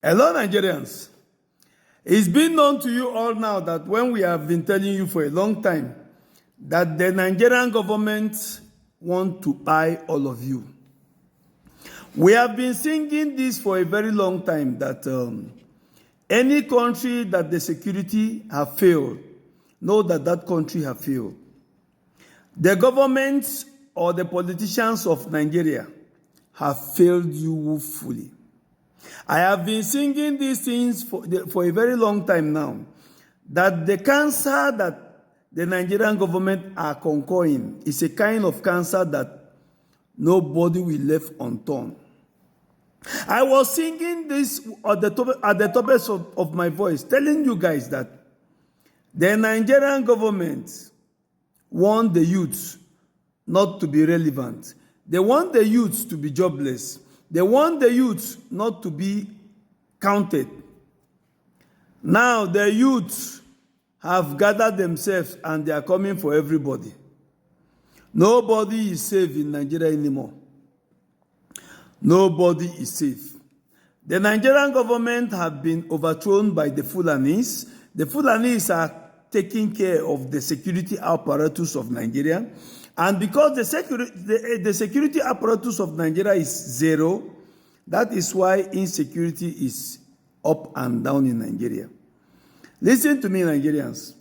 Hello, Nigerians. It's been known to you all now that when we have been telling you for a long time that the Nigerian government want to buy all of you. We have been singing this for a very long time that any country that the security have failed, know that that country have failed. The government or the politicians of Nigeria have failed you woefully. I have been singing these things for a very long time now, that the cancer that the Nigerian government are conquering is a kind of cancer that nobody will left unturned. I was singing this at the top of my voice, telling you guys that the Nigerian government want the youth not to be relevant. They want the youth to be jobless. They want the youth not to be counted. Now the youth have gathered themselves and they are coming for everybody. Nobody is safe in Nigeria anymore. Nobody is safe. The Nigerian government have been overthrown by the Fulanis. The Fulanis are taking care of the security apparatus of Nigeria. And because the security apparatus of Nigeria is zero, that is why insecurity is up and down in Nigeria. Listen to me, Nigerians.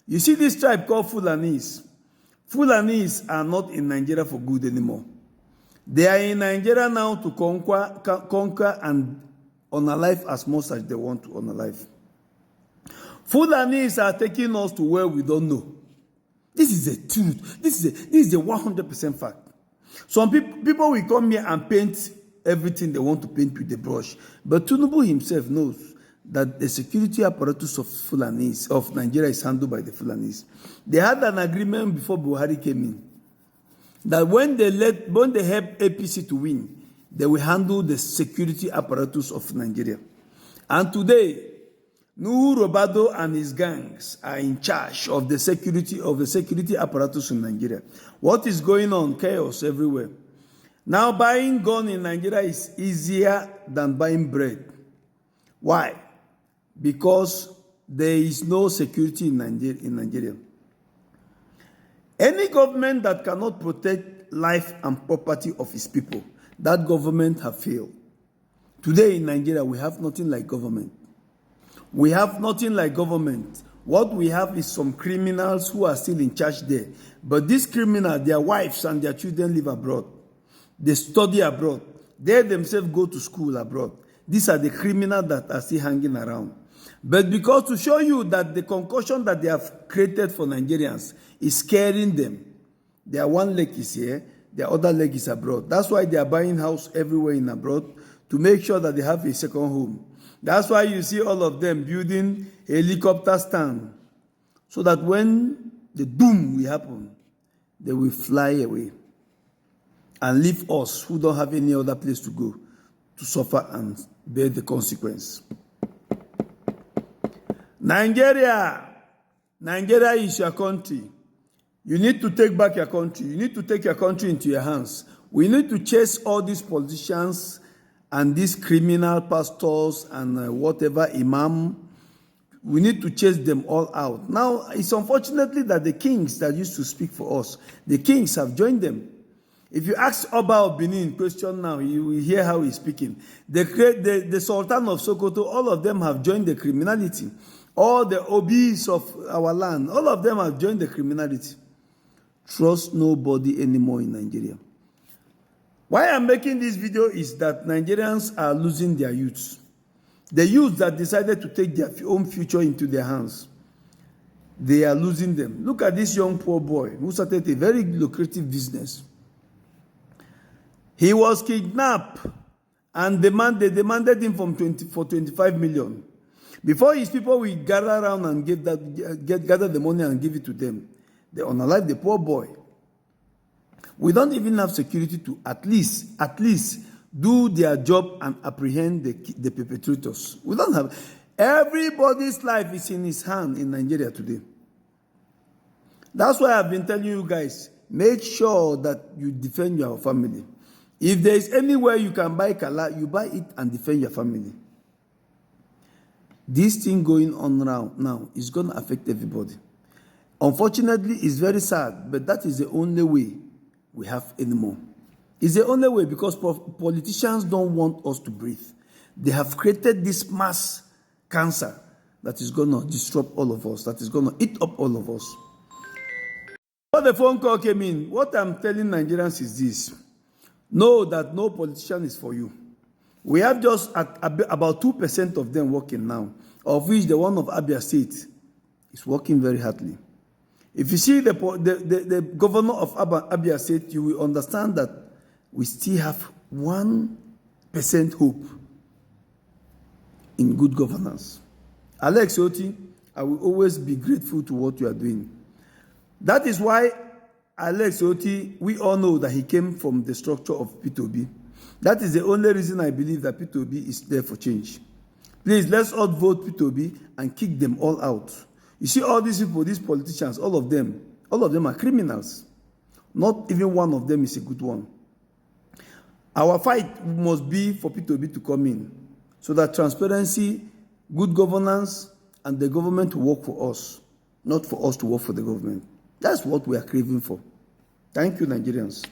You see this tribe called Fulanis. Fulanis are not in Nigeria for good anymore. They are in Nigeria now to conquer and unalive as much as they want to unalive. Fulanis are taking us to where we don't know. This is the truth. This is a 100% fact. Some people will come here and paint everything they want to paint with the brush. But Tinubu himself knows that the security apparatus of Fulanis, of Nigeria, is handled by the Fulanis. They had an agreement before Buhari came in that when they help APC to win, they will handle the security apparatus of Nigeria. And today, Nuhu Robado and his gangs are in charge of the security apparatus in Nigeria. What is going on? Chaos everywhere. Now buying gun in Nigeria is easier than buying bread. Why? Because there is no security in Nigeria. Any government that cannot protect life and property of its people, that government have failed. Today in Nigeria, we have nothing like government. We have nothing like government. What we have is some criminals who are still in charge there. But these criminals, their wives and their children live abroad. They study abroad. They themselves go to school abroad. These are the criminals that are still hanging around. But because to show you that the concussion that they have created for Nigerians is scaring them, their one leg is here, their other leg is abroad. That's why they are buying house everywhere in abroad to make sure that they have a second home. That's why you see all of them building a helicopter stand so that when the doom will happen, they will fly away and leave us who don't have any other place to go to suffer and bear the consequence. Nigeria is your country. You need to take back your country. You need to take your country into your hands. We need to chase all these politicians and these criminal pastors and whatever imam. We need to chase them all out. Now, it's unfortunately that the kings that used to speak for us, the kings have joined them. If you ask Oba of Benin question now, you will hear how he's speaking. The Sultan of Sokoto, all of them have joined the criminality. All the Obis of our land, all of them have joined the criminality. Trust nobody anymore in Nigeria. Why I'm making this video is that Nigerians are losing their youths. The youth that decided to take their own future into their hands, they are losing them. Look at this young poor boy who started a very lucrative business. He was kidnapped and they demanded him for 25 million. Before his people will gather around and gather the money and give it to them, they unalive the poor boy. We don't even have security to at least do their job and apprehend the perpetrators. We don't have. Everybody's life is in his hand in Nigeria today. That's why I've been telling you guys, make sure that you defend your family. If there is anywhere you can buy Kala, you buy it and defend your family. This thing going on now is going to affect everybody. Unfortunately, it's very sad, but that is the only way we have anymore. It's the only way because politicians don't want us to breathe. They have created this mass cancer that is going to disrupt all of us, that is going to eat up all of us. When the phone call came in, what I'm telling Nigerians is this. Know that no politician is for you. We have just about 2% of them working now, of which the one of Abia State is working very hardly. If you see the governor of Abia State, you will understand that we still have 1% hope in good governance. Alex Oti, I will always be grateful to what you are doing. That is why Alex Oti, we all know that he came from the structure of P2B. That is the only reason I believe that P2B is there for change. Please, let's all vote P2B and kick them all out. You see all these people, these politicians, all of them are criminals. Not even one of them is a good one. Our fight must be for P2B to come in so that transparency, good governance, and the government will work for us, not for us to work for the government. That's what we are craving for. Thank you, Nigerians.